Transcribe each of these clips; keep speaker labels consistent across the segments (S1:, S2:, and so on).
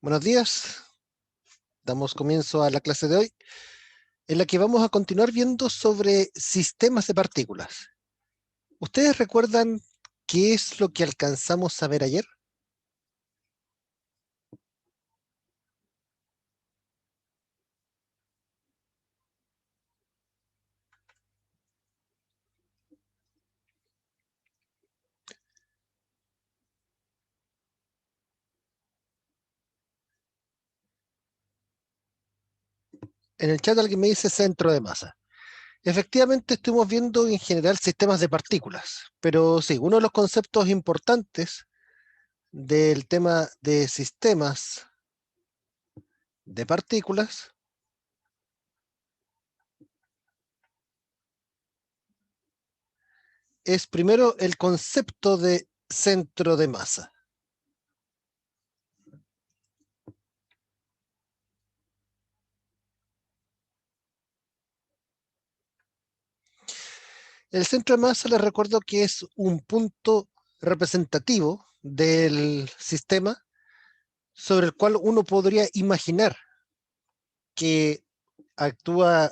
S1: Buenos días, damos comienzo a la clase de hoy, en la que vamos a continuar viendo sobre sistemas de partículas. ¿Ustedes recuerdan qué es lo que alcanzamos a ver ayer? En el chat alguien me dice centro de masa. Efectivamente, estuvimos viendo en general sistemas de partículas, pero sí, uno de los conceptos importantes del tema de sistemas de partículas es primero el concepto de centro de masa. El centro de masa les recuerdo que es un punto representativo del sistema sobre el cual uno podría imaginar que actúa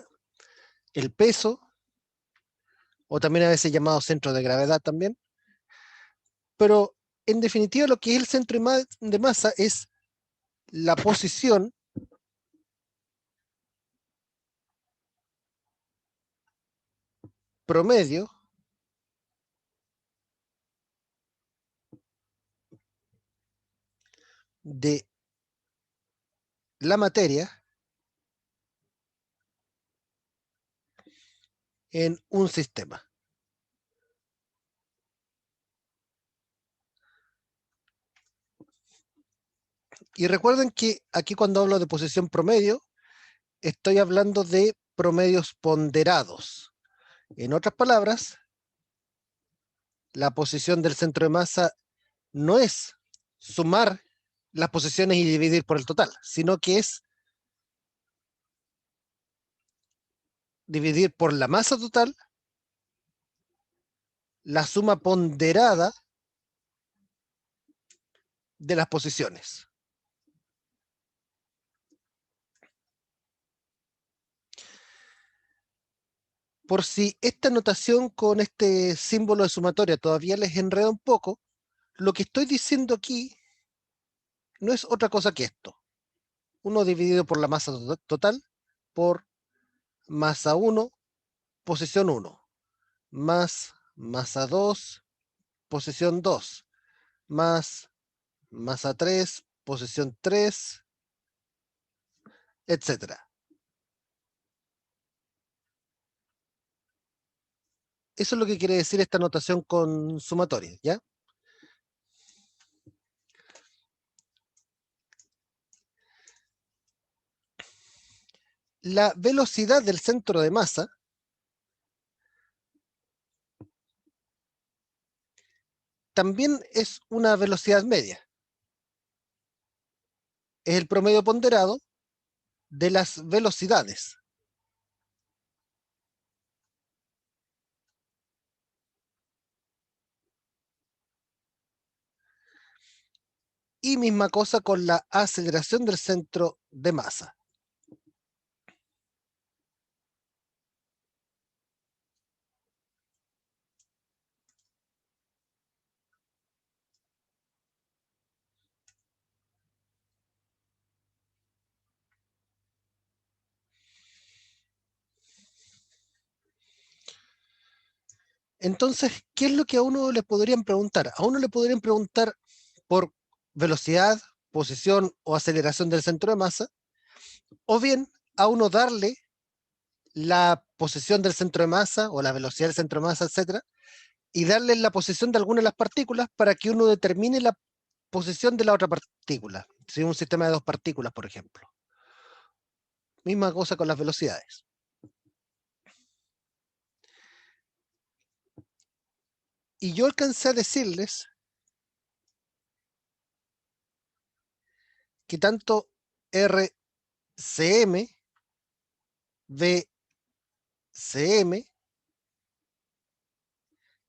S1: el peso, o también a veces llamado centro de gravedad también, pero en definitiva lo que es el centro de masa es la posición promedio de la materia en un sistema. Y recuerden que aquí cuando hablo de posición promedio, estoy hablando de promedios ponderados. En otras palabras, la posición del centro de masa no es sumar las posiciones y dividir por el total, sino que es dividir por la masa total la suma ponderada de las posiciones. Por si esta notación con este símbolo de sumatoria todavía les enreda un poco, lo que estoy diciendo aquí no es otra cosa que esto. 1 dividido por la masa total por masa 1, posición 1, más masa 2, posición 2, más masa 3, posición 3, etcétera. Eso es lo que quiere decir esta notación con sumatoria, ¿ya? La velocidad del centro de masa también es una velocidad media. Es el promedio ponderado de las velocidades. Y misma cosa con la aceleración del centro de masa. Entonces, ¿qué es lo que a uno le podrían preguntar? A uno le podrían preguntar por velocidad, posición o aceleración del centro de masa, o bien a uno darle la posición del centro de masa o la velocidad del centro de masa, etcétera, y darle la posición de alguna de las partículas para que uno determine la posición de la otra partícula. Si un sistema de dos partículas, por ejemplo. Misma cosa con las velocidades. Y yo alcancé a decirles que tanto RCM, VCM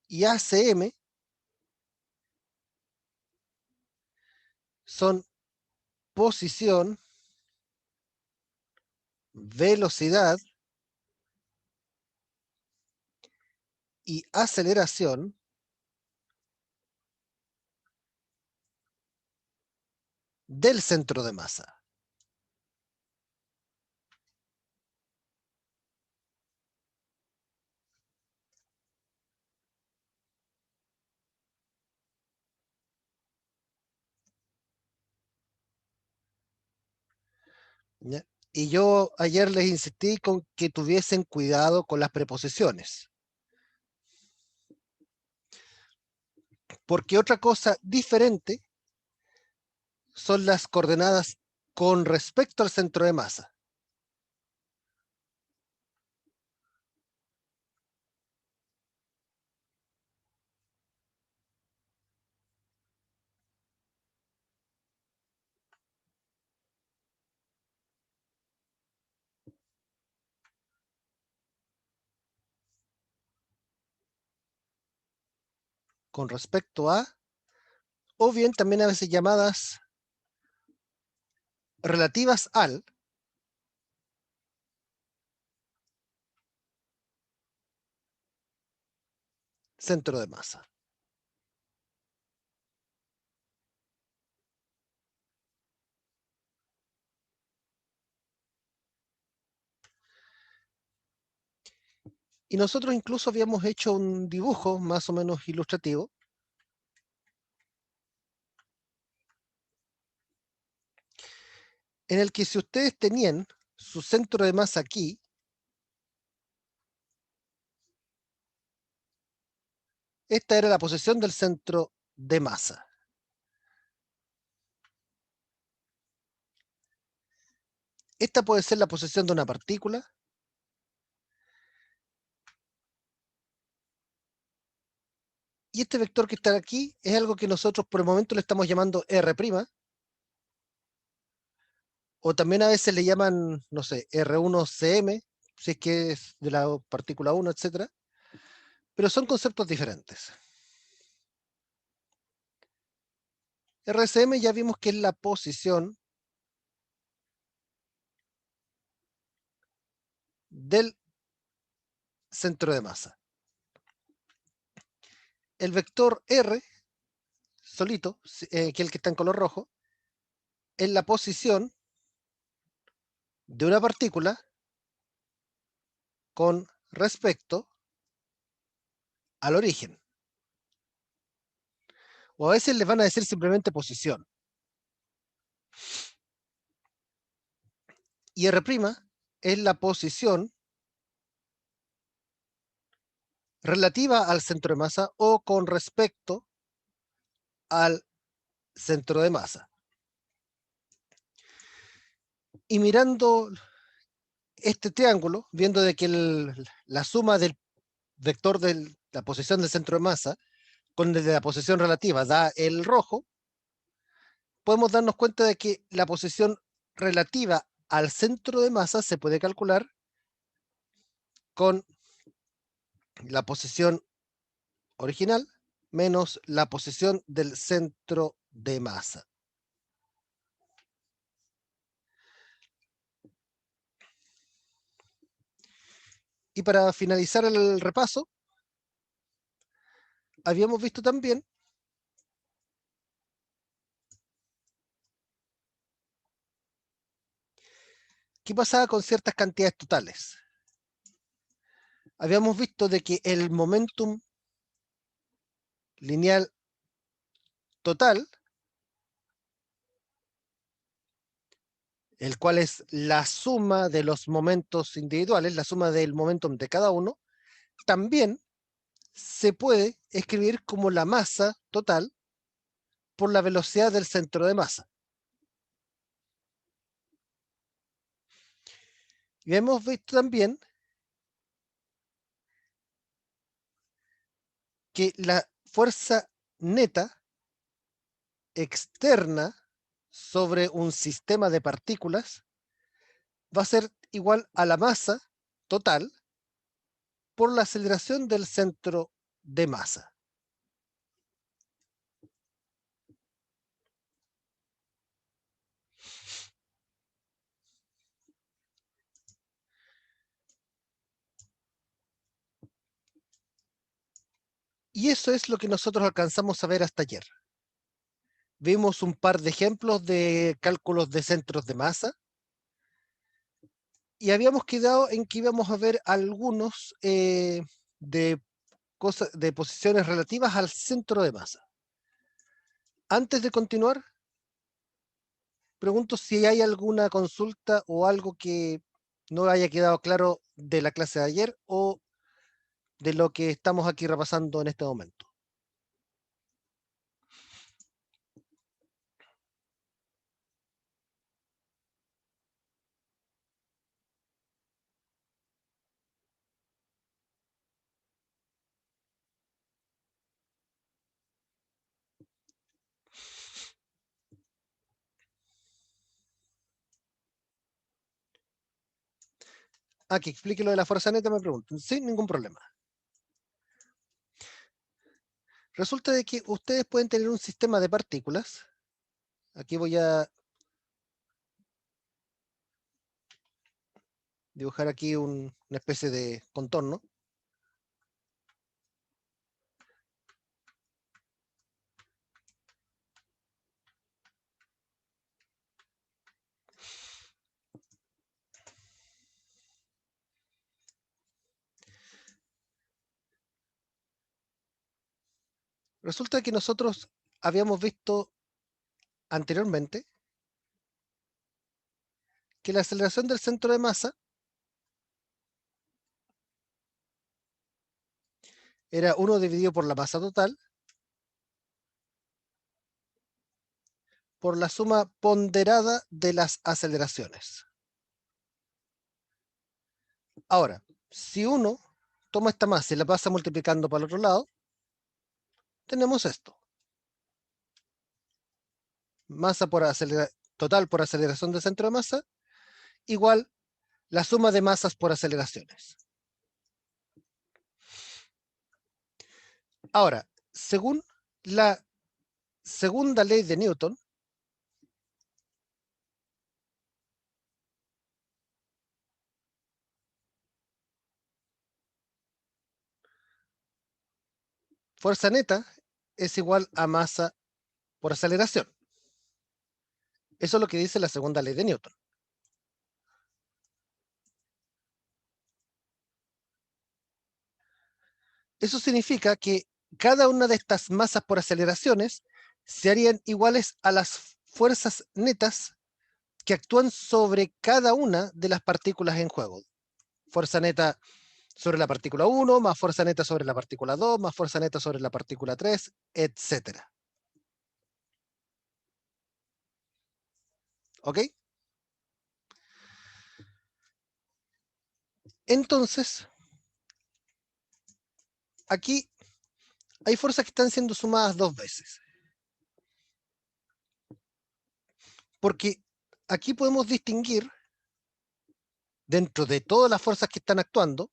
S1: y ACM son posición, velocidad y aceleración del centro de masa. ¿Ya? Y yo ayer les insistí con que tuviesen cuidado con las preposiciones, porque otra cosa diferente son las coordenadas con respecto al centro de masa. Con respecto a, o bien también a veces llamadas relativas al centro de masa. Y nosotros incluso habíamos hecho un dibujo más o menos ilustrativo en el que si ustedes tenían su centro de masa aquí, esta era la posición del centro de masa. Esta puede ser la posición de una partícula. Y este vector que está aquí es algo que nosotros por el momento le estamos llamando R', o también a veces le llaman, no sé, R1CM, si es que es de la partícula 1, etcétera. Pero son conceptos diferentes. RCM ya vimos que es la posición del centro de masa. El vector R, solito, que es el que está en color rojo, es la posición de una partícula con respecto al origen. O a veces les van a decir simplemente posición. Y R' es la posición relativa al centro de masa o con respecto al centro de masa. Y mirando este triángulo, viendo de que la suma del vector de la posición del centro de masa con el de la posición relativa da el rojo, podemos darnos cuenta de que la posición relativa al centro de masa se puede calcular con la posición original menos la posición del centro de masa. Y para finalizar el repaso, habíamos visto también qué pasaba con ciertas cantidades totales. Habíamos visto de que el momentum lineal total, el cual es la suma de los momentos individuales, la suma del momentum de cada uno, también se puede escribir como la masa total por la velocidad del centro de masa. Y hemos visto también que la fuerza neta externa sobre un sistema de partículas va a ser igual a la masa total por la aceleración del centro de masa. Y eso es lo que nosotros alcanzamos a ver hasta ayer. Vimos un par de ejemplos de cálculos de centros de masa y habíamos quedado en que íbamos a ver algunos de de posiciones relativas al centro de masa. Antes de continuar, pregunto si hay alguna consulta o algo que no haya quedado claro de la clase de ayer o de lo que estamos aquí repasando en este momento. Que explique lo de la fuerza neta, me preguntan. Sin ningún problema. Resulta de que ustedes pueden tener un sistema de partículas. Aquí voy a dibujar aquí una especie de contorno. Resulta que nosotros habíamos visto anteriormente que la aceleración del centro de masa era 1 dividido por la masa total por la suma ponderada de las aceleraciones. Ahora, si uno toma esta masa y la pasa multiplicando para el otro lado, tenemos esto. Masa por total por aceleración del centro de masa igual la suma de masas por aceleraciones. Ahora, según la segunda ley de Newton, fuerza neta es igual a masa por aceleración. Eso es lo que dice la segunda ley de Newton. Eso significa que cada una de estas masas por aceleraciones se harían iguales a las fuerzas netas que actúan sobre cada una de las partículas en juego. Fuerza neta sobre la partícula 1, más fuerza neta sobre la partícula 2, más fuerza neta sobre la partícula 3, etc. ¿Ok? Entonces, aquí hay fuerzas que están siendo sumadas dos veces. Porque aquí podemos distinguir, dentro de todas las fuerzas que están actuando,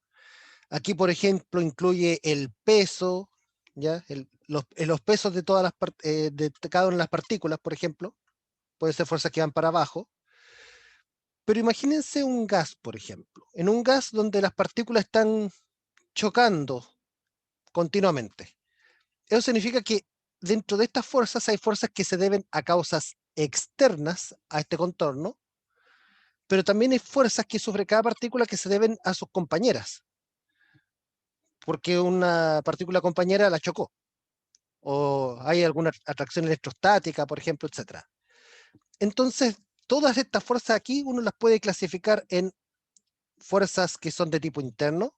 S1: aquí, por ejemplo, incluye el peso, ¿ya? Los pesos de todas de cada una de las partículas, por ejemplo, pueden ser fuerzas que van para abajo. Pero imagínense un gas, por ejemplo. En un gas donde las partículas están chocando continuamente. Eso significa que dentro de estas fuerzas hay fuerzas que se deben a causas externas a este contorno, pero también hay fuerzas que sobre cada partícula que se deben a sus compañeras, porque una partícula compañera la chocó, o hay alguna atracción electrostática, por ejemplo, etcétera. Entonces, todas estas fuerzas aquí uno las puede clasificar en fuerzas que son de tipo interno,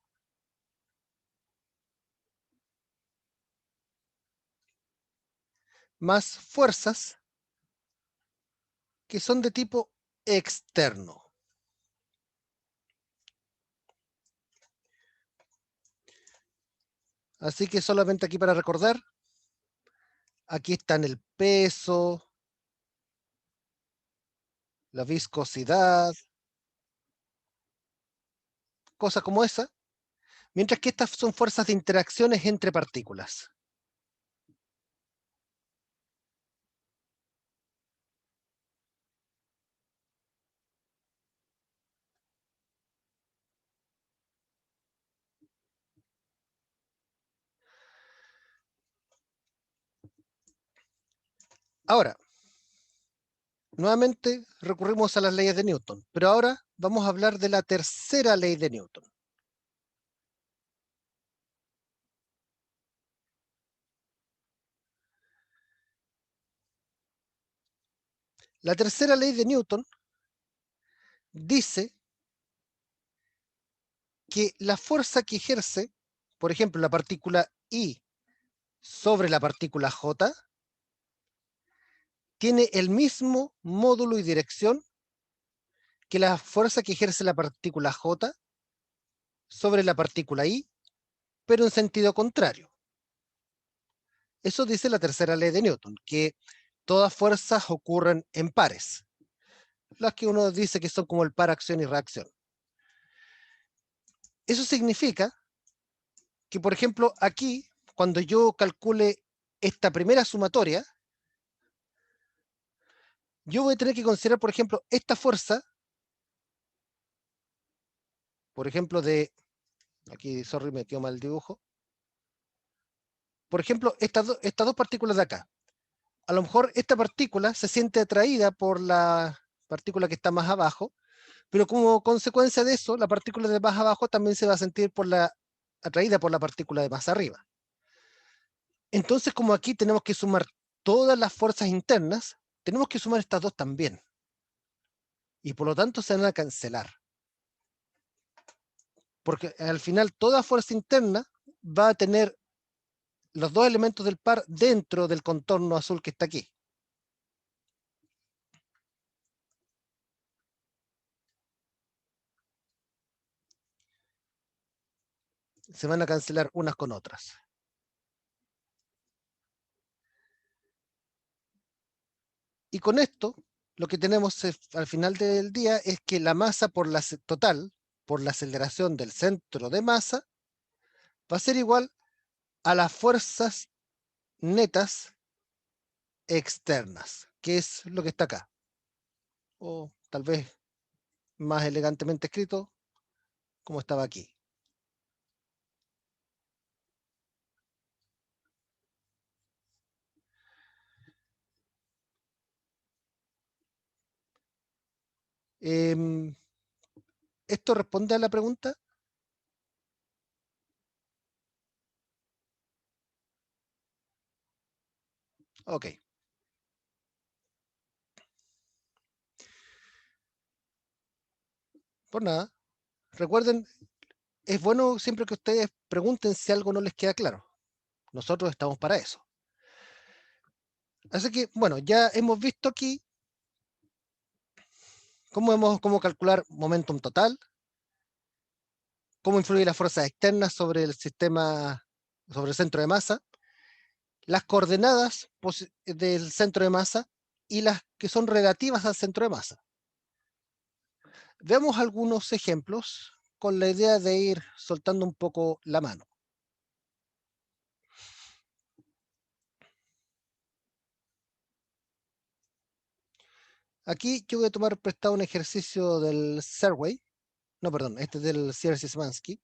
S1: más fuerzas que son de tipo externo. Así que solamente aquí para recordar, aquí están el peso, la viscosidad, cosas como esa, mientras que estas son fuerzas de interacciones entre partículas. Ahora, nuevamente recurrimos a las leyes de Newton, pero ahora vamos a hablar de la tercera ley de Newton. La tercera ley de Newton dice que la fuerza que ejerce, por ejemplo, la partícula I sobre la partícula J, tiene el mismo módulo y dirección que la fuerza que ejerce la partícula J sobre la partícula I, pero en sentido contrario. Eso dice la tercera ley de Newton, que todas fuerzas ocurren en pares, las que uno dice que son como el par acción y reacción. Eso significa que, por ejemplo, aquí, cuando yo calcule esta primera sumatoria, yo voy a tener que considerar, por ejemplo, esta fuerza, por ejemplo, aquí, sorry, me quedó mal el dibujo, por ejemplo, estas dos partículas de acá. A lo mejor esta partícula se siente atraída por la partícula que está más abajo, pero como consecuencia de eso, la partícula de más abajo también se va a sentir atraída por la partícula de más arriba. Entonces, como aquí tenemos que sumar todas las fuerzas internas, tenemos que sumar estas dos también. Y por lo tanto se van a cancelar. Porque al final toda fuerza interna va a tener los dos elementos del par dentro del contorno azul que está aquí. Se van a cancelar unas con otras. Y con esto, lo que tenemos al final del día es que la masa total, por la aceleración del centro de masa, va a ser igual a las fuerzas netas externas, que es lo que está acá. O tal vez más elegantemente escrito, como estaba aquí. Em, ¿Esto responde a la pregunta? Ok, por nada. Recuerden, es bueno siempre que ustedes pregunten si algo no les queda claro. Nosotros estamos para eso. Así que, bueno, ya hemos visto aquí cómo calcular momentum total, cómo influye las fuerzas externas sobre el sistema, sobre el centro de masa, las coordenadas del centro de masa y las que son relativas al centro de masa. Veamos algunos ejemplos con la idea de ir soltando un poco la mano. Aquí yo voy a tomar prestado un ejercicio del Serway, no, perdón, este es del Sierra-Szymanski.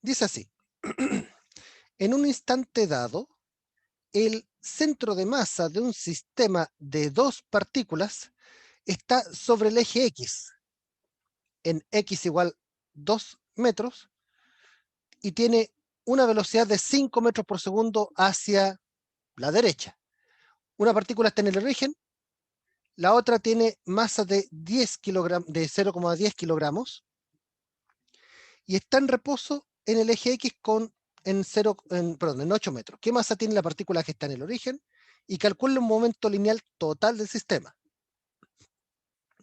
S1: Dice así, en un instante dado, el centro de masa de un sistema de dos partículas está sobre el eje X, en X igual 2 metros, y tiene una velocidad de 5 metros por segundo hacia la derecha. Una partícula está en el origen, la otra tiene masa de 10 kilogramos, de 0,10 kilogramos, y está en reposo en el eje X en 8 metros. ¿Qué masa tiene la partícula que está en el origen? Y calcula un momento lineal total del sistema.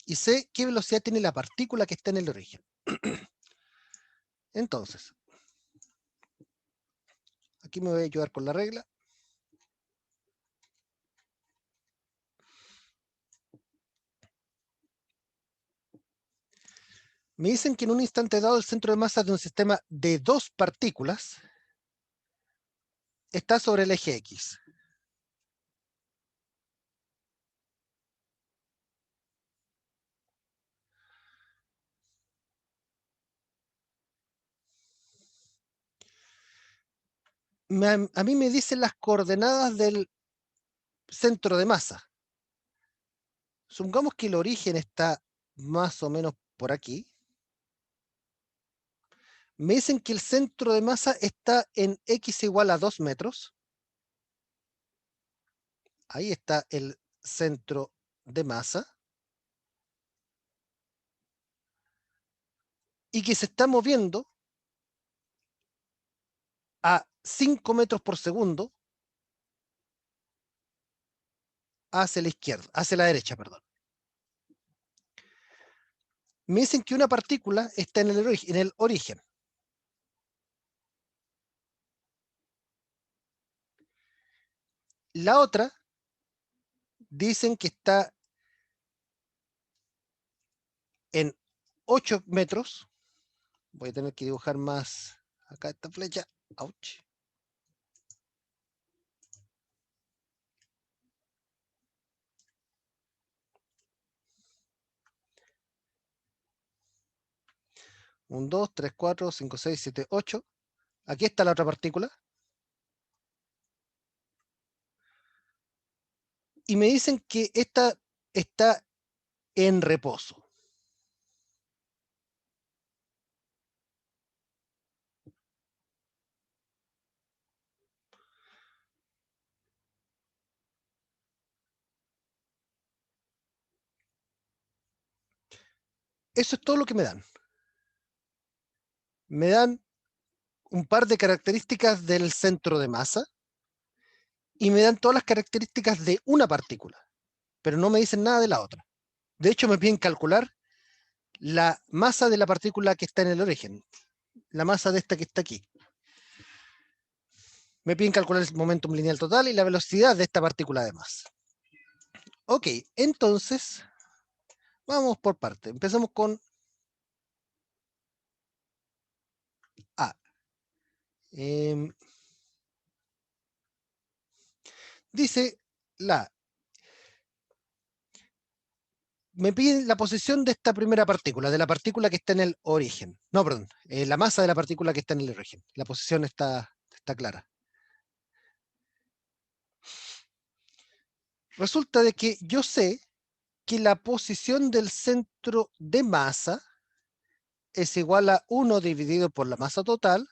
S1: Y sé qué velocidad tiene la partícula que está en el origen. Entonces, aquí me voy a ayudar con la regla. Me dicen que en un instante dado el centro de masa de un sistema de dos partículas está sobre el eje X. a mí me dicen las coordenadas del centro de masa. Supongamos que el origen está más o menos por aquí. Me dicen que el centro de masa está en x igual a 2 metros. Ahí está el centro de masa. Y que se está moviendo a 5 metros por segundo hacia la izquierda, hacia la derecha, perdón. Me dicen que una partícula está en el origen. La otra dicen que está en 8 metros. Voy a tener que dibujar más acá esta flecha. Ouch. Un, 2, 3, 4, 5, 6, 7, 8. Aquí está la otra partícula. Y me dicen que esta está en reposo. Eso es todo lo que me dan. Me dan un par de características del centro de masa y me dan todas las características de una partícula, pero no me dicen nada de la otra. De hecho, me piden calcular la masa de la partícula que está en el origen, la masa de esta que está aquí. Me piden calcular el momentum lineal total y la velocidad de esta partícula de masa. Ok, entonces, vamos por parte. Empezamos con A. Dice la me piden la posición de esta primera partícula, de la partícula que está en el origen. No, perdón, la masa de la partícula que está en el origen. La posición está clara. Resulta de que yo sé que la posición del centro de masa es igual a 1 dividido por la masa total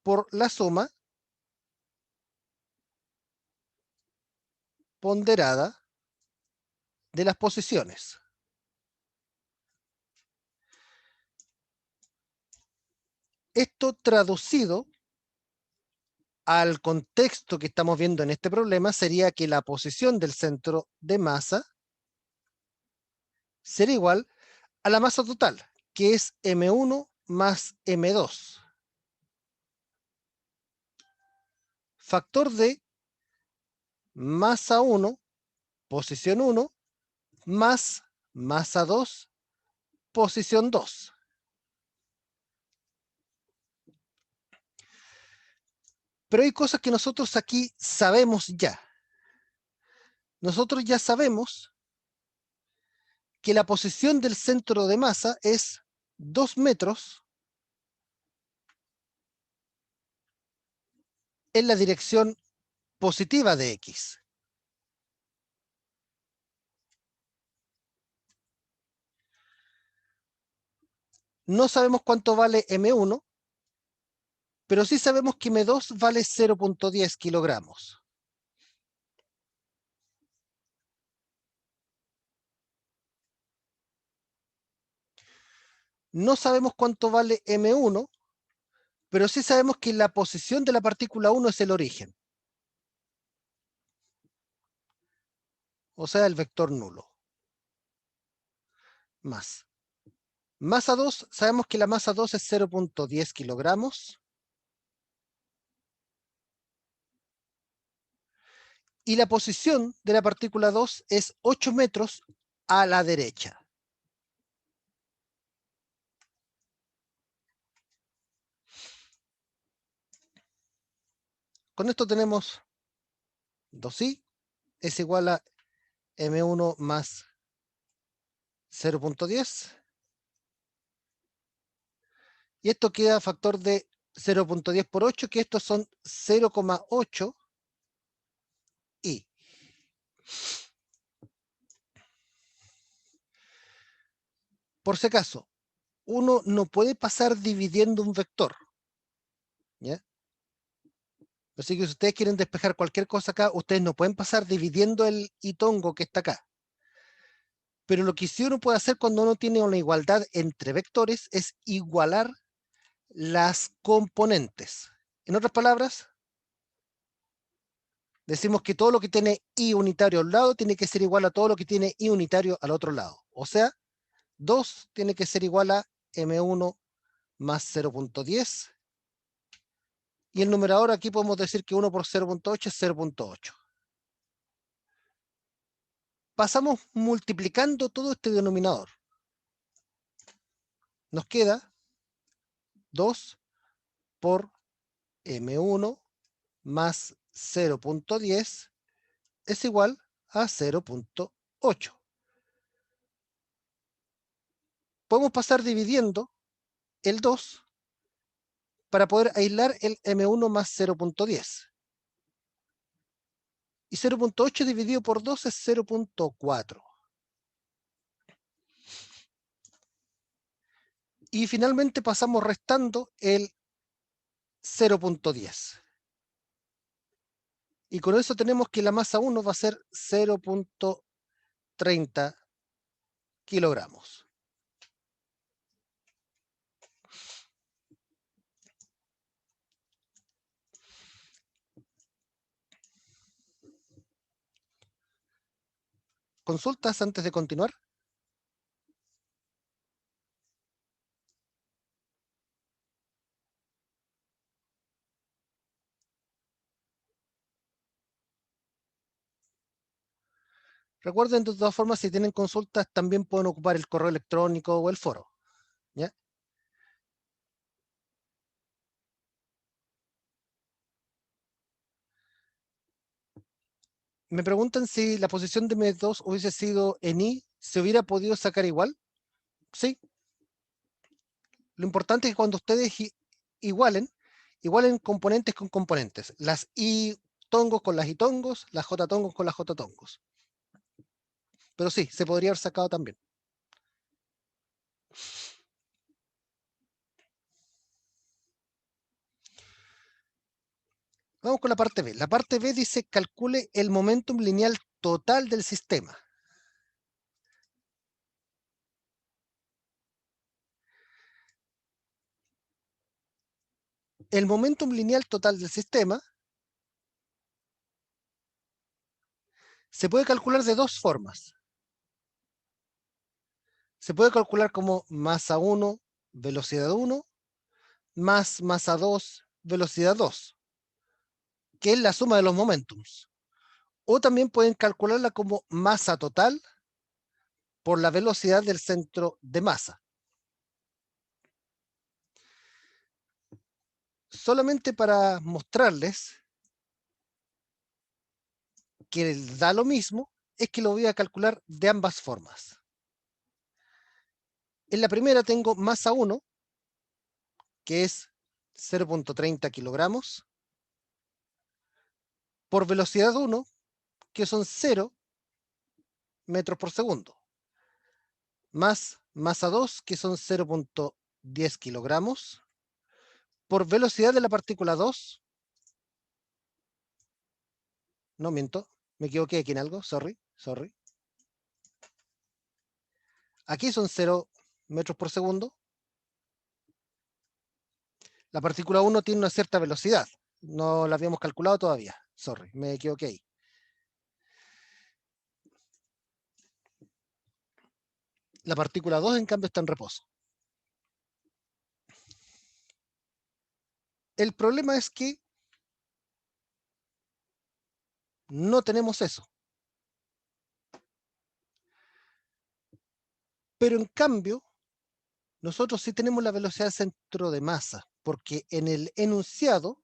S1: por la suma ponderada de las posiciones. Esto traducido al contexto que estamos viendo en este problema sería que la posición del centro de masa será igual a la masa total, que es M1 más M2. Factor de masa 1, posición 1, más masa 2, posición 2. Pero hay cosas que nosotros aquí sabemos ya. Nosotros ya sabemos que la posición del centro de masa es 2 metros en la dirección positiva de X. No sabemos cuánto vale M1, pero sí sabemos que M2 vale 0.10 kilogramos. No sabemos cuánto vale M1, pero sí sabemos que la posición de la partícula 1 es el origen. O sea, el vector nulo. Más. Masa 2, sabemos que la masa 2 es 0.10 kilogramos. Y la posición de la partícula 2 es 8 metros a la derecha. Con esto tenemos 2i es igual a m1 más 0.10. Y esto queda factor de 0.10 por 8, que estos son 0,8 y. Por si acaso, uno no puede pasar dividiendo un vector, ¿ya? Así que si ustedes quieren despejar cualquier cosa acá, ustedes no pueden pasar dividiendo el itongo que está acá. Pero lo que sí uno puede hacer cuando uno tiene una igualdad entre vectores es igualar las componentes. En otras palabras, decimos que todo lo que tiene i unitario a un lado tiene que ser igual a todo lo que tiene i unitario al otro lado. O sea, 2 tiene que ser igual a m1 más 0.10. Y el numerador aquí podemos decir que 1 por 0.8 es 0.8. Pasamos multiplicando todo este denominador. Nos queda 2 por m1 más 0.10 es igual a 0.8. Podemos pasar dividiendo el 2 para poder aislar el m1 más 0.10. Y 0.8 dividido por 2 es 0.4. Y finalmente pasamos restando el 0.10. Y con eso tenemos que la masa 1 va a ser 0.30 kilogramos. ¿Consultas antes de continuar? Recuerden, de todas formas, si tienen consultas, también pueden ocupar el correo electrónico o el foro, ¿ya? Me preguntan si la posición de M2 hubiese sido en I, ¿se hubiera podido sacar igual? Sí. Lo importante es que cuando ustedes igualen componentes con componentes. Las I tongos con las I tongos, las J tongos con las J tongos. Pero sí, se podría haber sacado también. Vamos con la parte B. La parte B dice calcule el momentum lineal total del sistema. El momentum lineal total del sistema se puede calcular de dos formas. Se puede calcular como masa 1, velocidad 1, más masa 2, velocidad 2, que es la suma de los momentums. O también pueden calcularla como masa total por la velocidad del centro de masa. Solamente para mostrarles que da lo mismo, es que lo voy a calcular de ambas formas. En la primera tengo masa 1, que es 0.30 kilogramos, por velocidad 1, que son 0 metros por segundo, más masa 2, que son 0.10 kilogramos, por velocidad de la partícula 2, no miento, me equivoqué aquí en algo, sorry. Aquí son 0 metros por segundo. La partícula 1 tiene una cierta velocidad, no la habíamos calculado todavía, sorry, me equivoqué ahí. La partícula 2, en cambio, está en reposo. El problema es que no tenemos eso. Pero en cambio, nosotros sí tenemos la velocidad del centro de masa, porque en el enunciado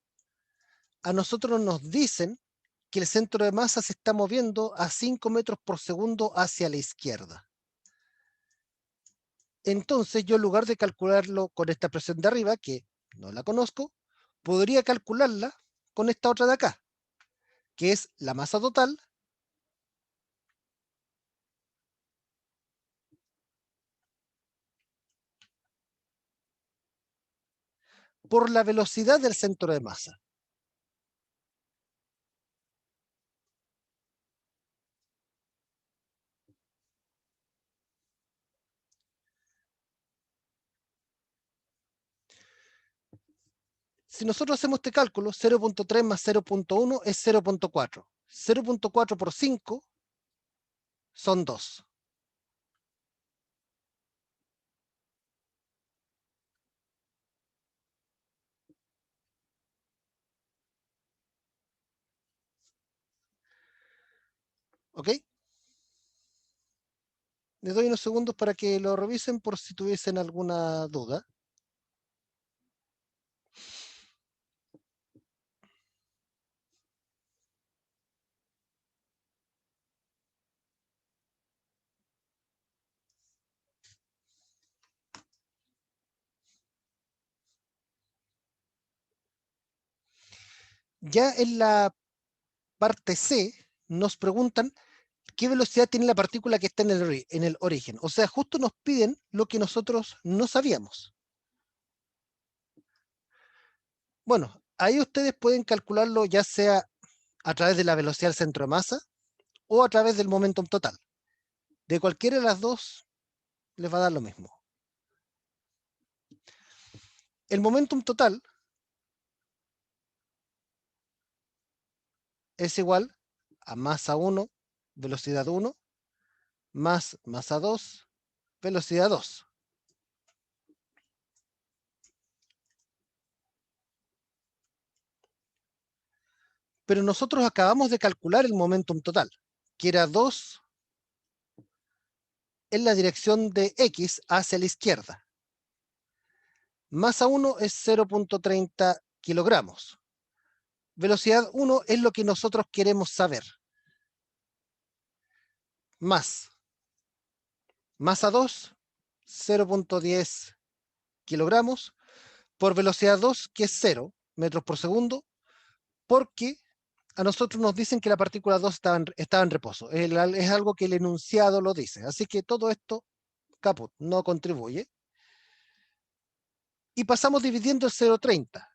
S1: a nosotros nos dicen que el centro de masa se está moviendo a 5 metros por segundo hacia la izquierda. Entonces yo, en lugar de calcularlo con esta presión de arriba, que no la conozco, podría calcularla con esta otra de acá, que es la masa total por la velocidad del centro de masa. Si nosotros hacemos este cálculo, 0.3 más 0.1 es 0.4. 0.4 por 5 son 2. ¿Ok? Les doy unos segundos para que lo revisen por si tuviesen alguna duda. Ya en la parte C nos preguntan qué velocidad tiene la partícula que está en el origen. O sea, justo nos piden lo que nosotros no sabíamos. Bueno, ahí ustedes pueden calcularlo ya sea a través de la velocidad del centro de masa o a través del momentum total. De cualquiera de las dos les va a dar lo mismo. El momentum total es igual a masa 1, velocidad 1, más masa 2, velocidad 2. Pero nosotros acabamos de calcular el momentum total, que era 2 en la dirección de X hacia la izquierda. Masa 1 es 0.30 kilogramos. Velocidad 1 es lo que nosotros queremos saber. Más masa 2, 0.10 kilogramos, por velocidad 2, que es 0 metros por segundo, porque a nosotros nos dicen que la partícula 2 estaba en reposo. Es algo que el enunciado lo dice. Así que todo esto, caput, no contribuye. Y pasamos dividiendo el 0.30.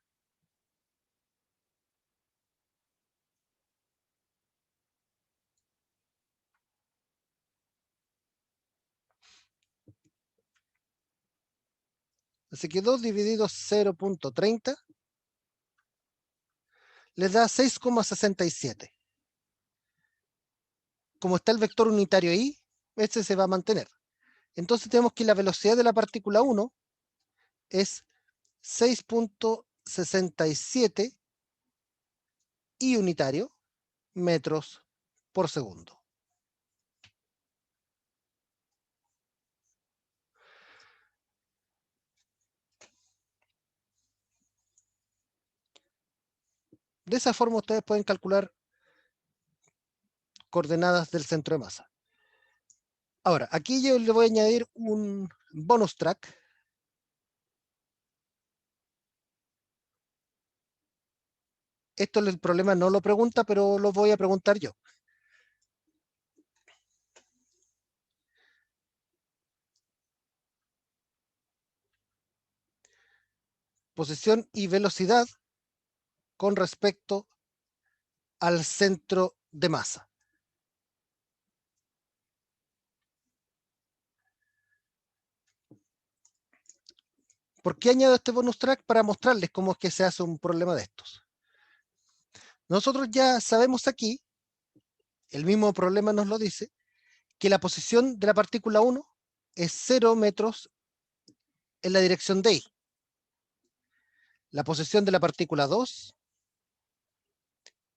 S1: Así que 2 dividido 0.30 les da 6,67. Como está el vector unitario ahí, este se va a mantener. Entonces tenemos que la velocidad de la partícula 1 es 6.67 y unitario metros por segundo. De esa forma ustedes pueden calcular coordenadas del centro de masa. Ahora, aquí yo le voy a añadir un bonus track. Esto el problema no lo pregunta, pero lo voy a preguntar yo. Posición y velocidad con respecto al centro de masa. ¿Por qué añado este bonus track? Para mostrarles cómo es que se hace un problema de estos. Nosotros ya sabemos aquí, el mismo problema nos lo dice, que la posición de la partícula 1 es 0 metros en la dirección de Y. La posición de la partícula 2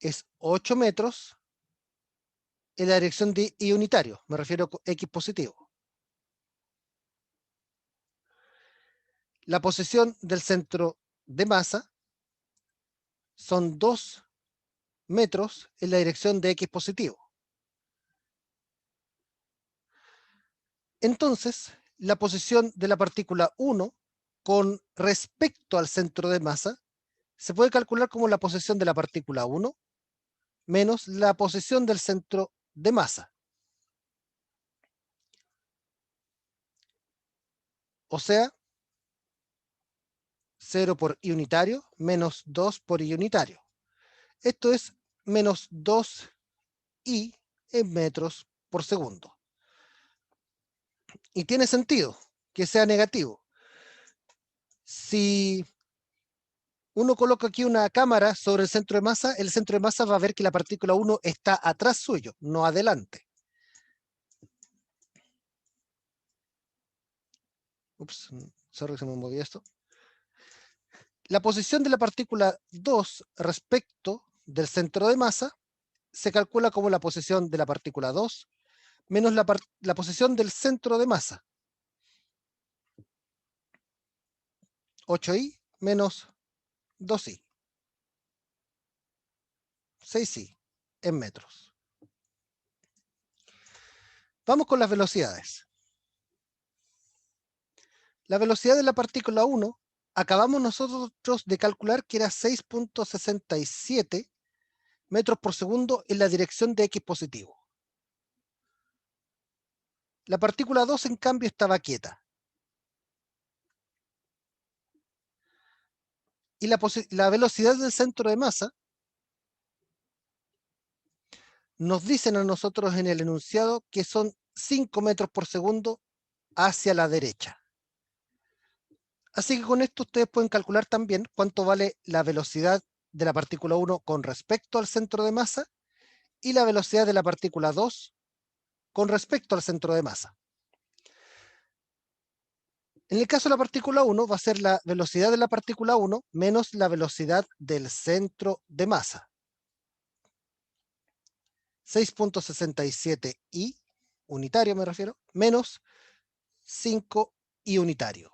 S1: es 8 metros en la dirección de Y unitario, me refiero a X positivo. La posición del centro de masa son 2 metros en la dirección de X positivo. Entonces, la posición de la partícula 1 con respecto al centro de masa se puede calcular como la posición de la partícula 1 menos la posición del centro de masa. O sea, 0 por i unitario menos 2 por i unitario. Esto es menos 2i en metros por segundo. Y tiene sentido que sea negativo. Si uno coloca aquí una cámara sobre el centro de masa va a ver que la partícula 1 está atrás suyo, no adelante. Ups, sorry, se me movió esto. La posición de la partícula 2 respecto del centro de masa se calcula como la posición de la partícula 2 menos la posición del centro de masa. 8i menos 2i. 6i en metros. Vamos con las velocidades. La velocidad de la partícula 1 acabamos nosotros de calcular que era 6.67 metros por segundo en la dirección de x positivo. La partícula 2, en cambio, estaba quieta. Y la velocidad del centro de masa nos dicen a nosotros en el enunciado que son 5 metros por segundo hacia la derecha. Así que con esto ustedes pueden calcular también cuánto vale la velocidad de la partícula 1 con respecto al centro de masa y la velocidad de la partícula 2 con respecto al centro de masa. En el caso de la partícula 1 va a ser la velocidad de la partícula 1 menos la velocidad del centro de masa. 6.67i, unitario me refiero, menos 5i unitario.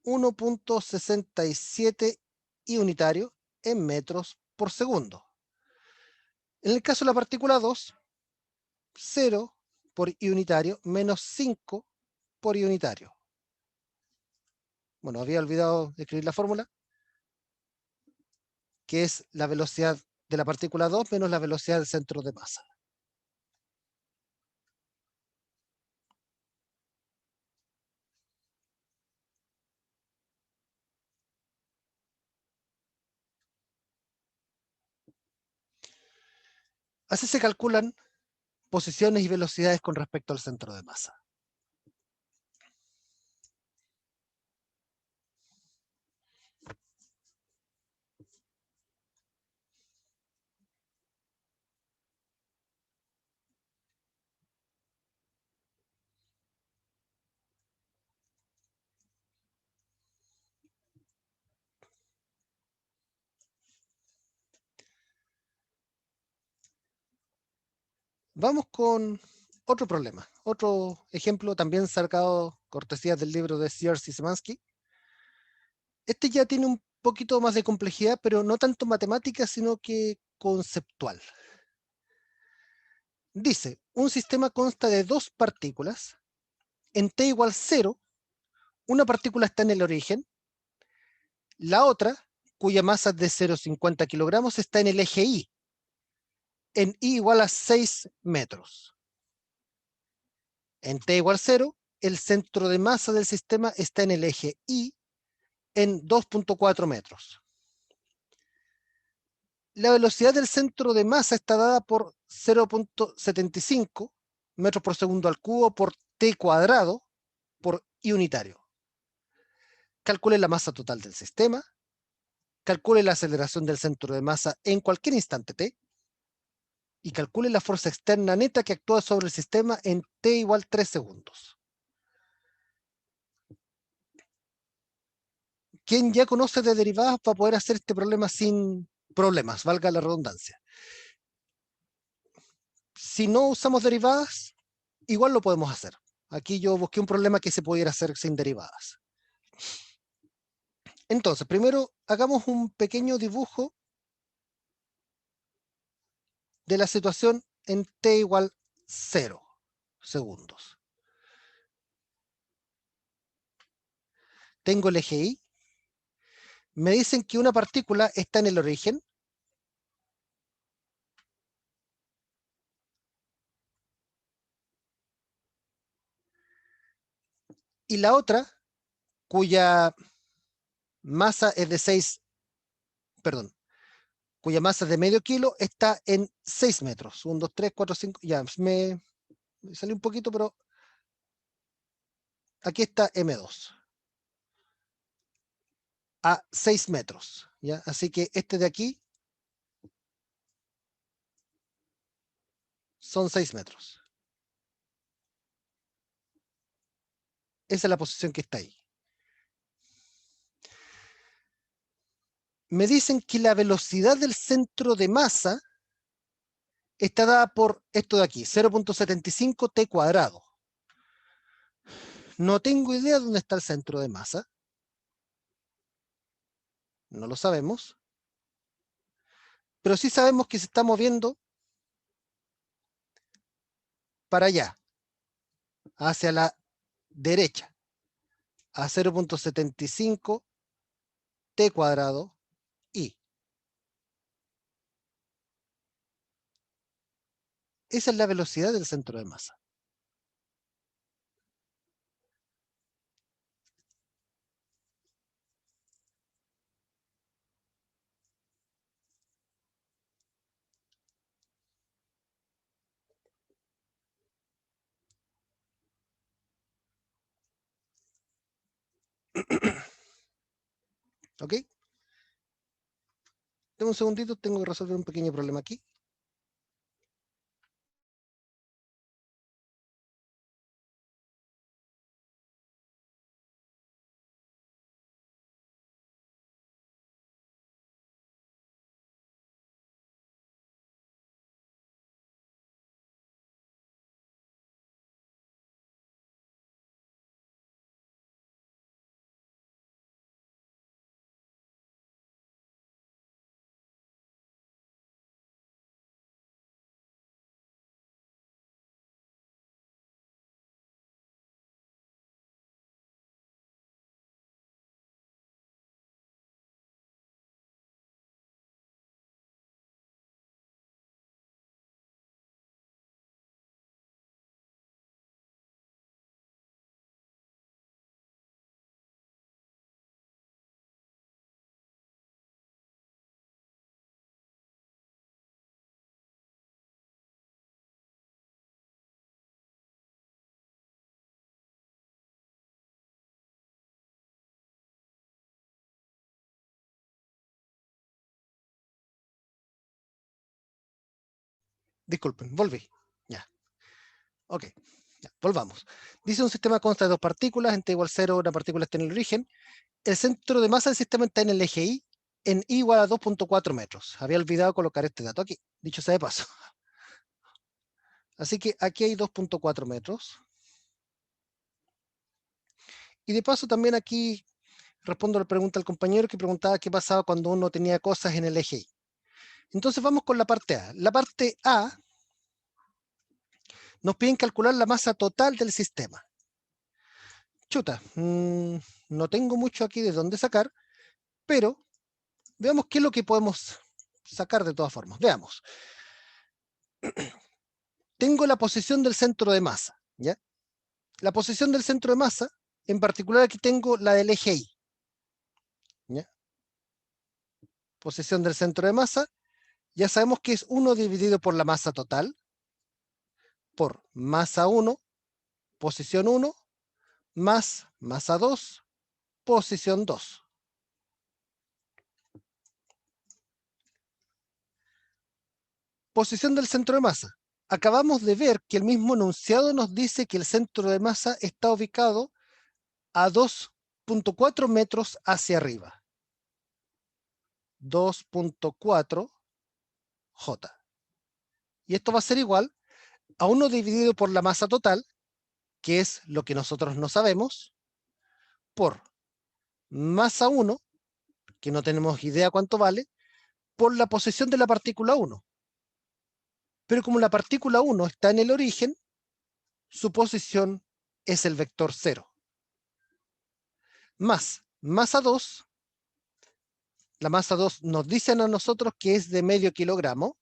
S1: 1.67i unitario en metros por segundo. En el caso de la partícula 2, 0 por i unitario menos 5 por i unitario. Bueno, había olvidado escribir la fórmula, que es la velocidad de la partícula 2 menos la velocidad del centro de masa. Así se calculan posiciones y velocidades con respecto al centro de masa. Vamos con otro problema, otro ejemplo también sacado cortesía del libro de Sears y Szymanski. Este ya tiene un poquito más de complejidad, pero no tanto matemática, sino que conceptual. Dice, un sistema consta de dos partículas. En t igual 0, una partícula está en el origen, la otra, cuya masa es de 0,50 kilogramos, está en el eje Y, en I igual a 6 metros. En t igual 0, el centro de masa del sistema está en el eje Y, en 2,4 metros. La velocidad del centro de masa está dada por 0,75 metros por segundo al cubo por t cuadrado por i unitario. Calcule la masa total del sistema, calcule la aceleración del centro de masa en cualquier instante t, y calcule la fuerza externa neta que actúa sobre el sistema en t igual 3 segundos. Quien ya conoce de derivadas va a poder hacer este problema sin problemas, valga la redundancia. Si no usamos derivadas, igual lo podemos hacer. Aquí yo busqué un problema que se pudiera hacer sin derivadas. Entonces, primero hagamos un pequeño dibujo de la situación en t igual 0 segundos. tengo el eje Y, me dicen que una partícula está en el origen, y la otra, cuya masa es de 6, perdón, cuya masa es de medio kilo, está en 6 metros. 1, 2, 3, 4, 5, ya, me salió un poquito, pero aquí está M2, a 6 metros, ¿ya? Así que este de aquí son 6 metros. Esa es la posición que está ahí. Me dicen que la velocidad del centro de masa está dada por esto de aquí, 0.75 t cuadrado. No tengo idea de dónde está el centro de masa. No lo sabemos. Pero sí sabemos que se está moviendo para allá, hacia la derecha, a 0.75 t cuadrado y. Esa es la velocidad del centro de masa. ¿Ok? Deme un segundito, tengo que resolver un pequeño problema aquí. Disculpen, volví. Ya, ok. Ya, volvamos. Dice un sistema consta de dos partículas, en t igual 0, una partícula está en el origen. El centro de masa del sistema está en el eje Y, en I igual a 2.4 metros. Había olvidado colocar este dato aquí, dicho sea de paso. Así que aquí hay 2.4 metros. Y de paso también aquí respondo a la pregunta del compañero que preguntaba qué pasaba cuando uno tenía cosas en el eje Y. Entonces vamos con la parte A. La parte A nos piden calcular la masa total del sistema. Chuta, no tengo mucho aquí de dónde sacar, pero veamos qué es lo que podemos sacar de todas formas. Veamos. Tengo la posición del centro de masa, ¿ya? La posición del centro de masa, en particular aquí tengo la del eje Y, ¿ya? Posición del centro de masa, ya sabemos que es 1 dividido por la masa total, por masa 1, posición 1, más masa 2, posición 2. Posición del centro de masa. Acabamos de ver que el mismo enunciado nos dice que el centro de masa está ubicado a 2.4 metros hacia arriba. 2.4 J. Y esto va a ser igual a 1 dividido por la masa total, que es lo que nosotros no sabemos, por masa 1, que no tenemos idea cuánto vale, por la posición de la partícula 1. Pero como la partícula 1 está en el origen, su posición es el vector 0. más masa 2. La masa 2 nos dicen a nosotros que es de medio kilogramo.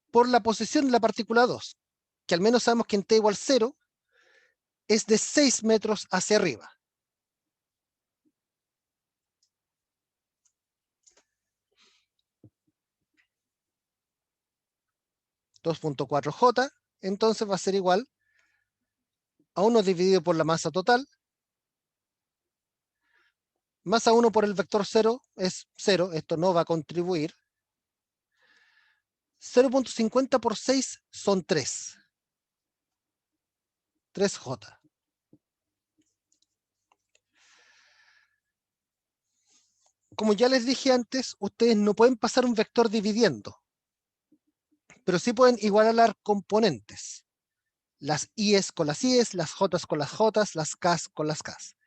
S1: Por la posición de la partícula 2, que al menos sabemos que en t igual 0 es de 6 metros hacia arriba. (2.4J), entonces va a ser igual a 1 dividido por la masa total. Masa 1 por el vector 0 es 0, esto no va a contribuir. 0.50 por 6 son 3. 3J. Como ya les dije antes, ustedes no pueden pasar un vector dividiendo, pero sí pueden igualar componentes. Las i's con las i's, las j's con las j's, las k's con las k's.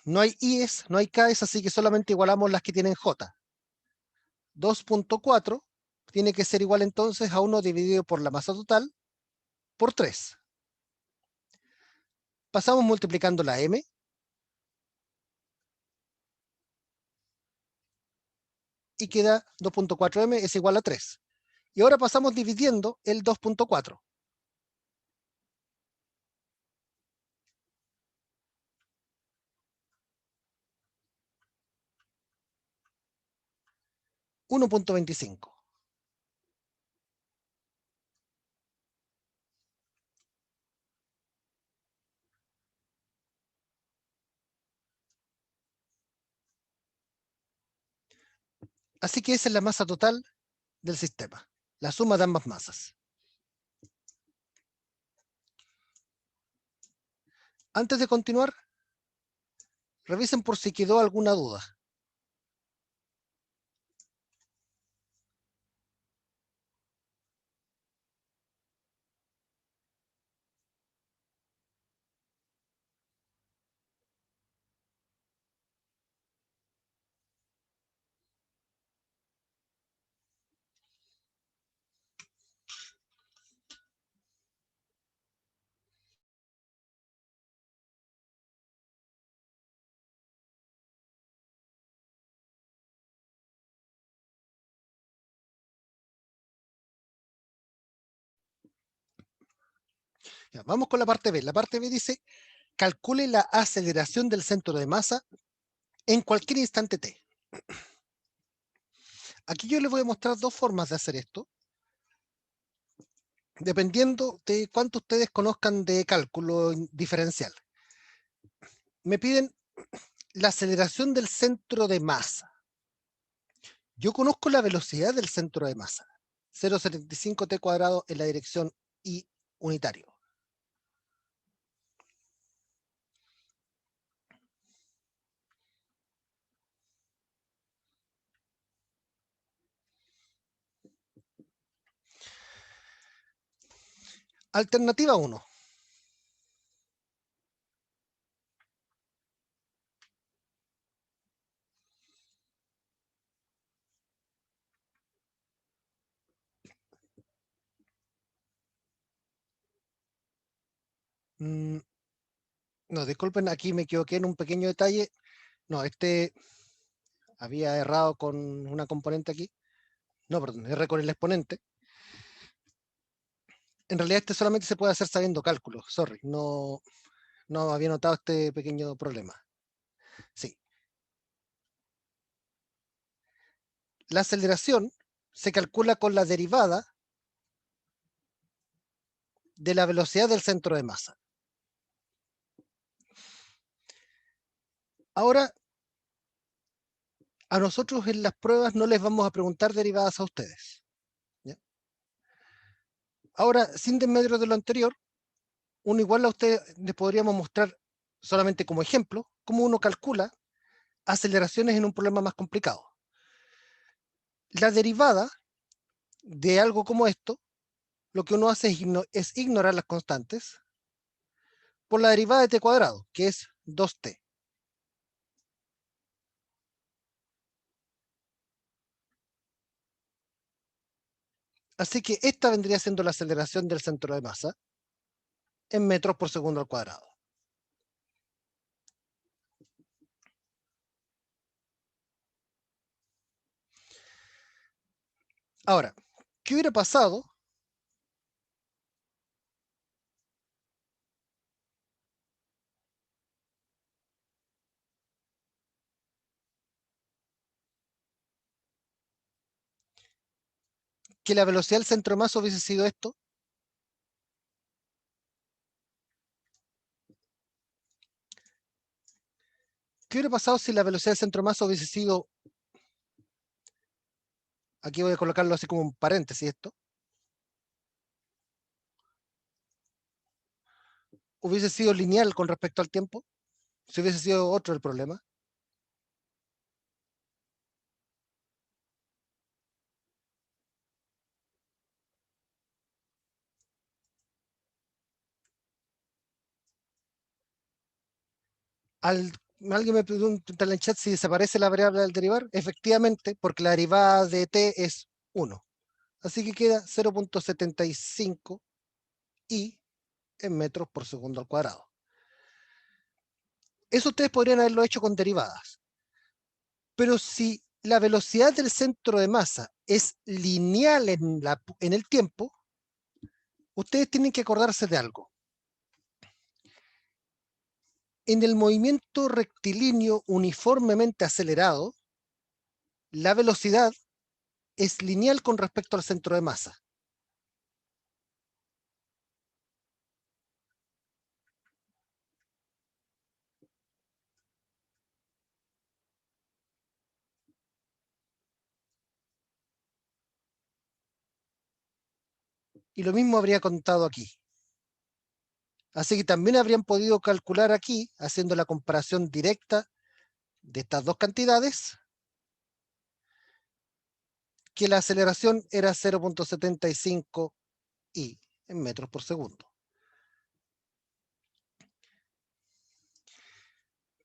S1: No hay i's, no hay k's, así que solamente igualamos las que tienen j. 2.4 tiene que ser igual entonces a 1 dividido por la masa total por 3. Pasamos multiplicando la m. Y queda 2.4m es igual a 3. Y ahora pasamos dividiendo el 2.4. 1.25. Así que esa es la masa total del sistema, la suma de ambas masas. Antes de continuar, revisen por si quedó alguna duda. Ya, vamos con la parte B. La parte B dice, calcule la aceleración del centro de masa en cualquier instante t. Aquí yo les voy a mostrar dos formas de hacer esto, dependiendo de cuánto ustedes conozcan de cálculo diferencial. Me piden la aceleración del centro de masa. Yo conozco la velocidad del centro de masa, 0,75 t cuadrado en la dirección y unitario. Alternativa 1. No, disculpen, aquí me equivoqué en un pequeño detalle. No, había errado con una componente aquí. No, perdón, erré con el exponente. En realidad este solamente se puede hacer sabiendo cálculos. Sorry, no había notado este pequeño problema. Sí. La aceleración se calcula con la derivada de la velocidad del centro de masa. Ahora, a nosotros en las pruebas no les vamos a preguntar derivadas a ustedes. ¿Ya? Ahora, sin desmedro de lo anterior, uno igual a ustedes les podríamos mostrar solamente como ejemplo cómo uno calcula aceleraciones en un problema más complicado. La derivada de algo como esto, lo que uno hace es ignorar las constantes por la derivada de t cuadrado, que es 2t. Así que esta vendría siendo la aceleración del centro de masa en metros por segundo al cuadrado. Ahora, ¿qué hubiera pasado que la velocidad del centro de masa hubiese sido esto? ¿Qué hubiera pasado si la velocidad del centro de masa hubiese sido, aquí voy a colocarlo así como un paréntesis esto, hubiese sido lineal con respecto al tiempo? Si hubiese sido otro el problema. Alguien me pregunta en el chat si desaparece la variable del derivar. Efectivamente, porque la derivada de t es 1. Así que queda 0.75 i en metros por segundo al cuadrado. Eso ustedes podrían haberlo hecho con derivadas. Pero si la velocidad del centro de masa es lineal en el tiempo, ustedes tienen que acordarse de algo. En el movimiento rectilíneo uniformemente acelerado, la velocidad es lineal con respecto al centro de masa. Y lo mismo habría contado aquí. Así que también habrían podido calcular aquí, haciendo la comparación directa de estas dos cantidades, que la aceleración era 0.75 i en metros por segundo.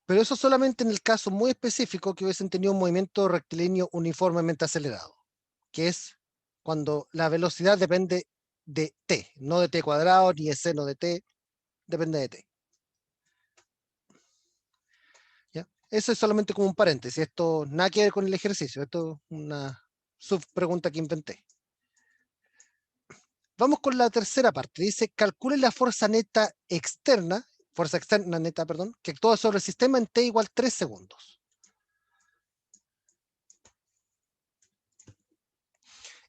S1: Pero eso solamente en el caso muy específico que hubiesen tenido un movimiento rectilíneo uniformemente acelerado, que es cuando la velocidad depende de t, no de t cuadrado ni de seno de t, depende de t. ¿Ya? Eso es solamente como un paréntesis, esto nada que ver con el ejercicio, esto es una subpregunta que inventé. Vamos con la tercera parte, dice, calcule la fuerza externa neta, perdón, que actúa sobre el sistema en t igual 3 segundos.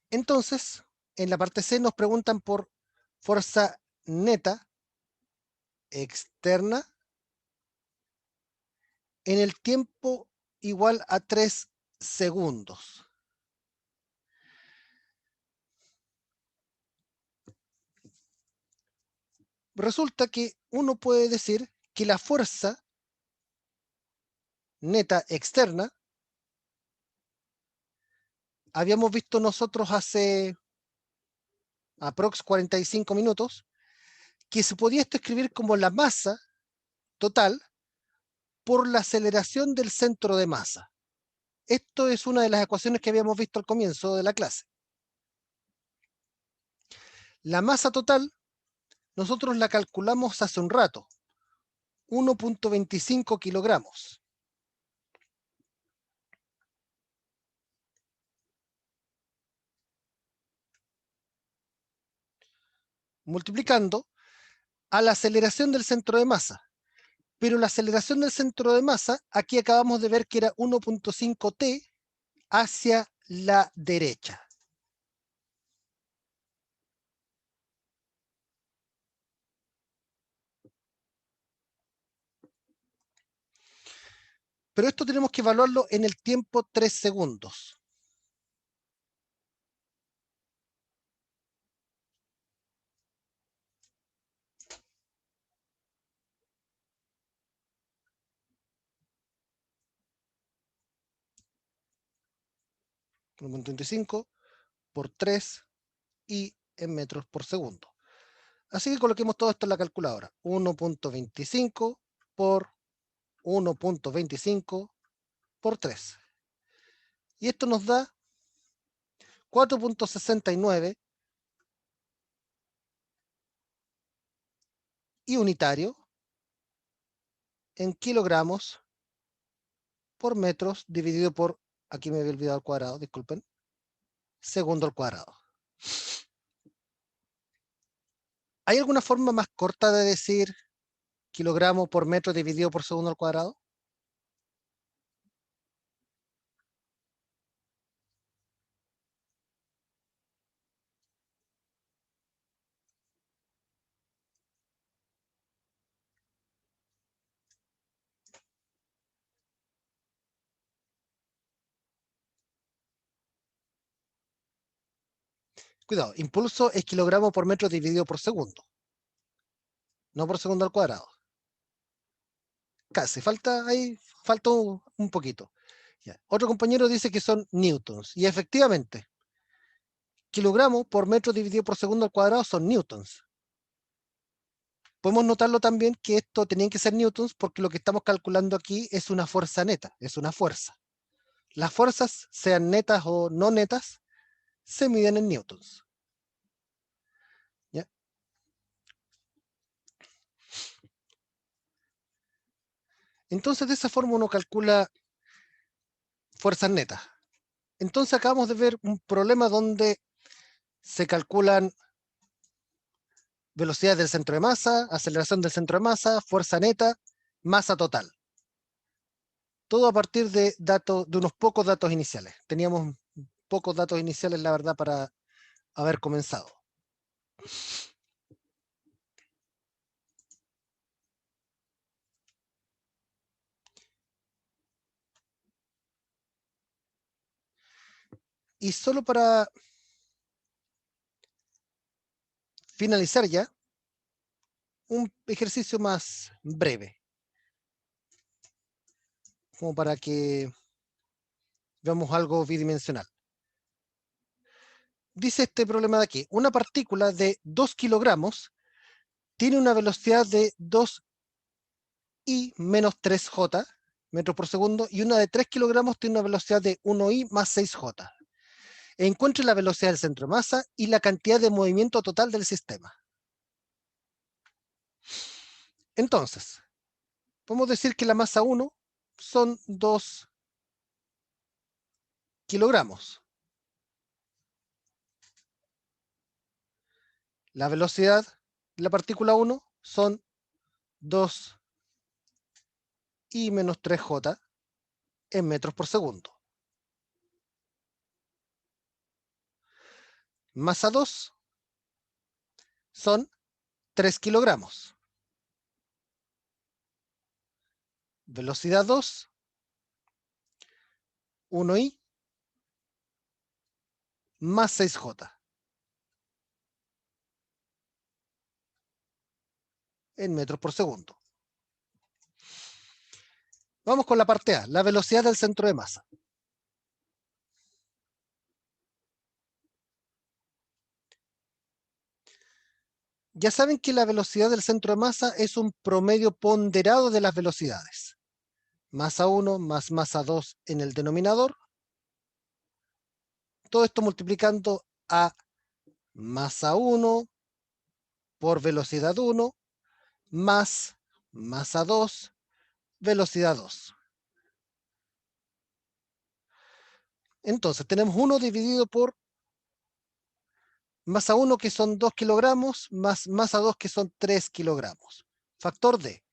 S1: Entonces, en la parte C nos preguntan por fuerza neta externa en el tiempo igual a 3 segundos. Resulta que uno puede decir que la fuerza neta externa, habíamos visto nosotros hace aprox 45 minutos, que se podía esto escribir como la masa total por la aceleración del centro de masa. Esto es una de las ecuaciones que habíamos visto al comienzo de la clase. La masa total nosotros la calculamos hace un rato, 1.25 kilogramos. Multiplicando a la aceleración del centro de masa. Pero la aceleración del centro de masa, aquí acabamos de ver que era 1.5 t hacia la derecha. Pero esto tenemos que evaluarlo en el tiempo 3 segundos. .25 por 3 y en metros por segundo. Así que coloquemos todo esto en la calculadora. 1.25 por 1.25 por 3. Y esto nos da 4.69 y unitario en kilogramos por metros dividido por, aquí me había olvidado el cuadrado, disculpen, segundo al cuadrado. ¿Hay alguna forma más corta de decir kilogramo por metro dividido por segundo al cuadrado? Cuidado, impulso es kilogramo por metro dividido por segundo, no por segundo al cuadrado. Casi, falta un poquito. Ya. Otro compañero dice que son newtons, y efectivamente, kilogramo por metro dividido por segundo al cuadrado son newtons. Podemos notarlo también que esto tenían que ser newtons porque lo que estamos calculando aquí es una fuerza neta, es una fuerza. Las fuerzas, sean netas o no netas, se miden en newtons. ¿Ya? Entonces, de esa forma uno calcula fuerzas netas. Entonces acabamos de ver un problema donde se calculan velocidad del centro de masa, aceleración del centro de masa, fuerza neta, masa total. Todo a partir de unos pocos datos iniciales. Teníamos pocos datos iniciales, la verdad, para haber comenzado. Y solo para finalizar ya, un ejercicio más breve, como para que veamos algo bidimensional. Dice este problema de aquí, una partícula de 2 kilogramos tiene una velocidad de 2i menos 3j metros por segundo, y una de 3 kilogramos tiene una velocidad de 1i más 6j. Encuentre la velocidad del centro de masa y la cantidad de movimiento total del sistema. Entonces, podemos decir que la masa 1 son 2 kilogramos. La velocidad de la partícula 1 son 2i menos 3j en metros por segundo. Masa 2 son 3 kilogramos. Velocidad 2, 1i más 6j en metros por segundo. Vamos con la parte A, la velocidad del centro de masa. Ya saben que la velocidad del centro de masa es un promedio ponderado de las velocidades. Masa 1 más masa 2 en el denominador. Todo esto multiplicando a masa 1 por velocidad 1 más masa 2, velocidad 2. Entonces tenemos 1 dividido por masa 1 que son 2 kilogramos más masa 2 que son 3 kilogramos. Factor de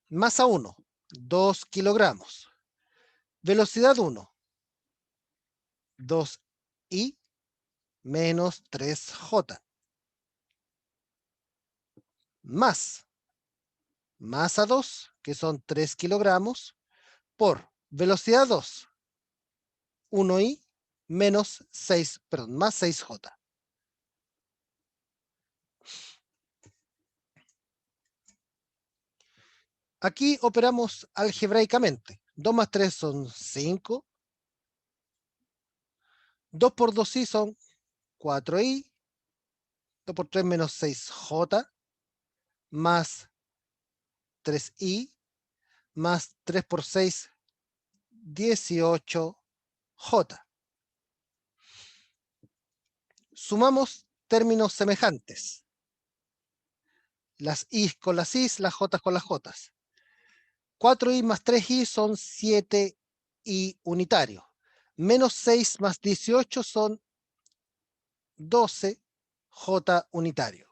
S1: masa 1, 2 kilogramos. Velocidad 1, 2i menos 3j. Más masa 2, que son 3 kilogramos, por velocidad 2, 1i menos 6, perdón, más 6j. Aquí operamos algebraicamente. 2 más 3 son 5. 2 por 2i son 4i. 2 por 3 menos 6j. Más 3i. Más 3 por 6, 18j. Sumamos términos semejantes. las i con las i, las j con las j. 4i más 3i son 7i unitario. Menos 6 más 18 son 12j unitario.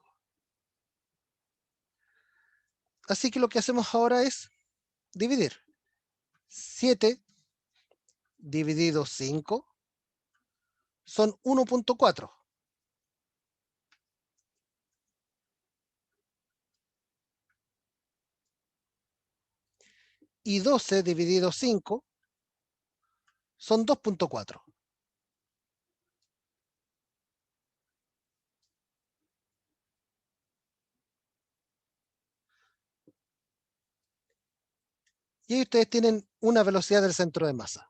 S1: Así que lo que hacemos ahora es dividir. 7 dividido 5 son 1.4. Y 12 dividido 5 son 2.4. Y ahí ustedes tienen una velocidad del centro de masa.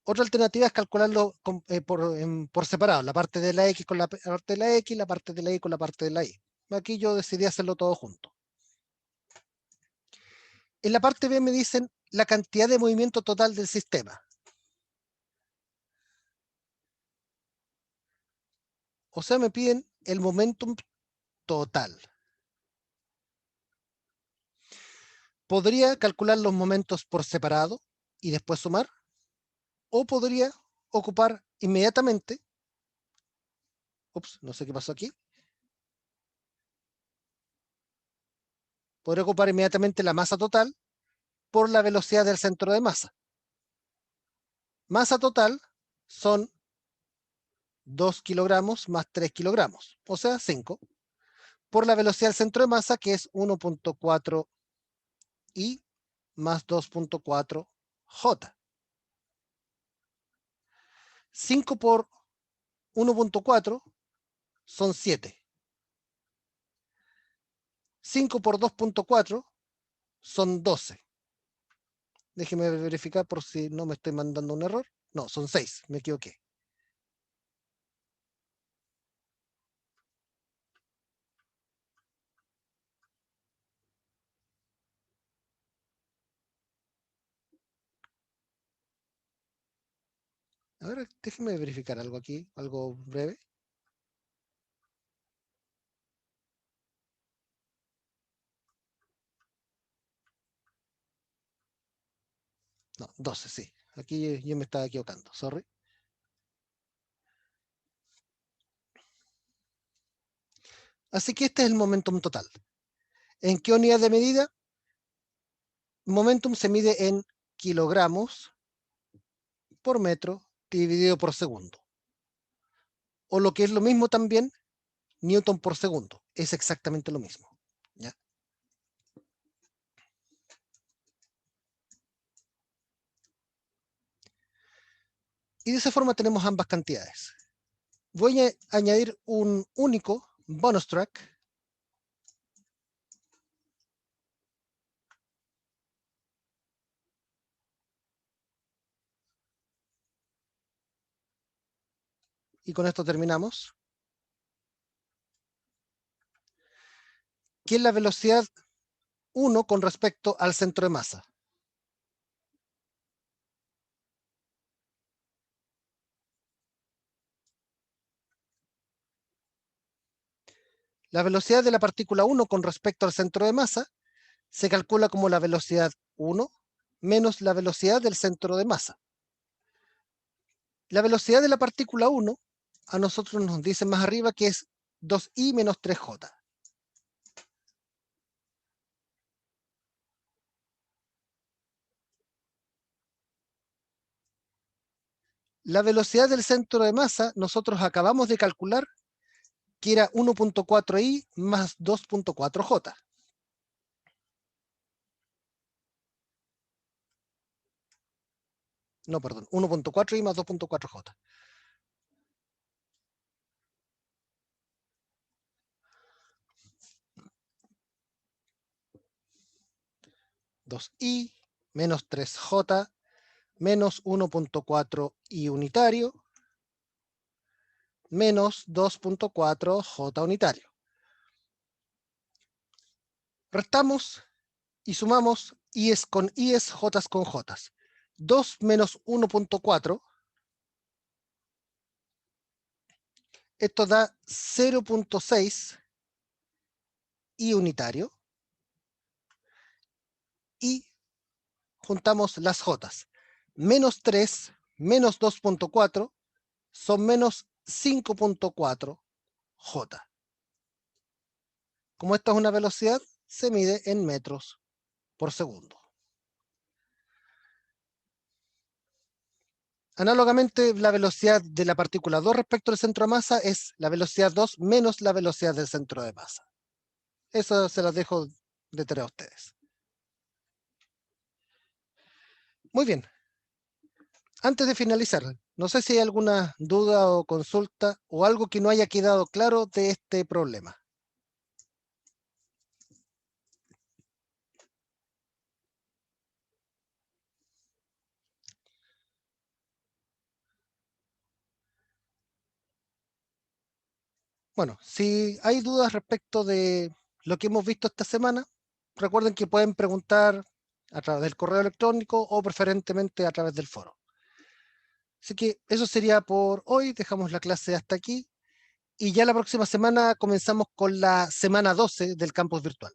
S1: Otra alternativa es calcularlo por separado, la parte de la X con la parte de la X, la parte de la Y con la parte de la Y. Aquí yo decidí hacerlo todo junto. En la parte B me dicen la cantidad de movimiento total del sistema. O sea, me piden el momentum total. Podría calcular los momentos por separado y después sumar, o podría ocupar inmediatamente, no sé qué pasó aquí, podría ocupar inmediatamente la masa total por la velocidad del centro de masa. Masa total son 2 kilogramos más 3 kilogramos, o sea, 5, por la velocidad del centro de masa, que es 1.4 I más 2.4 J. 5 por 1.4 son 7. 5 por 2.4 son 12. Déjeme verificar por si no me estoy mandando un error. No, son 6, me equivoqué. A ver, déjeme verificar algo aquí, algo breve. No, 12, sí. Aquí yo me estaba equivocando, sorry. Así que este es el momentum total. ¿En qué unidad de medida? Momentum se mide en kilogramos por metro dividido por segundo. O lo que es lo mismo también, Newton por segundo. Es exactamente lo mismo. ¿Ya? Y de esa forma tenemos ambas cantidades. Voy a añadir un único bonus track. Y con esto terminamos. Que es la velocidad 1 con respecto al centro de masa. La velocidad de la partícula 1 con respecto al centro de masa se calcula como la velocidad 1 menos la velocidad del centro de masa. La velocidad de la partícula 1 a nosotros nos dice más arriba que es 2i menos 3j. La velocidad del centro de masa nosotros acabamos de calcular que era 1.4i más 2.4j. No, perdón, 1.4i más 2.4j. 2i menos 3j menos 1.4i unitario menos 2.4j unitario. Restamos y sumamos i's con i's, j's con j's. 2 menos 1.4 Esto da 0.6 y unitario. Y juntamos las jotas. Menos 3 menos 2.4 son menos 5.4 j. Como esta es una velocidad, se mide en metros por segundo. Análogamente, la velocidad de la partícula 2 respecto al centro de masa es la velocidad 2 menos la velocidad del centro de masa. Eso se las dejo de tarea a ustedes. Muy bien. Antes de finalizar, no sé si hay alguna duda o consulta o algo que no haya quedado claro de este problema. Bueno, si hay dudas respecto de lo que hemos visto esta semana, recuerden que pueden preguntar a través del correo electrónico o preferentemente a través del foro. Así que eso sería por hoy, dejamos la clase hasta aquí y ya la próxima semana comenzamos con la semana 12 del campus virtual.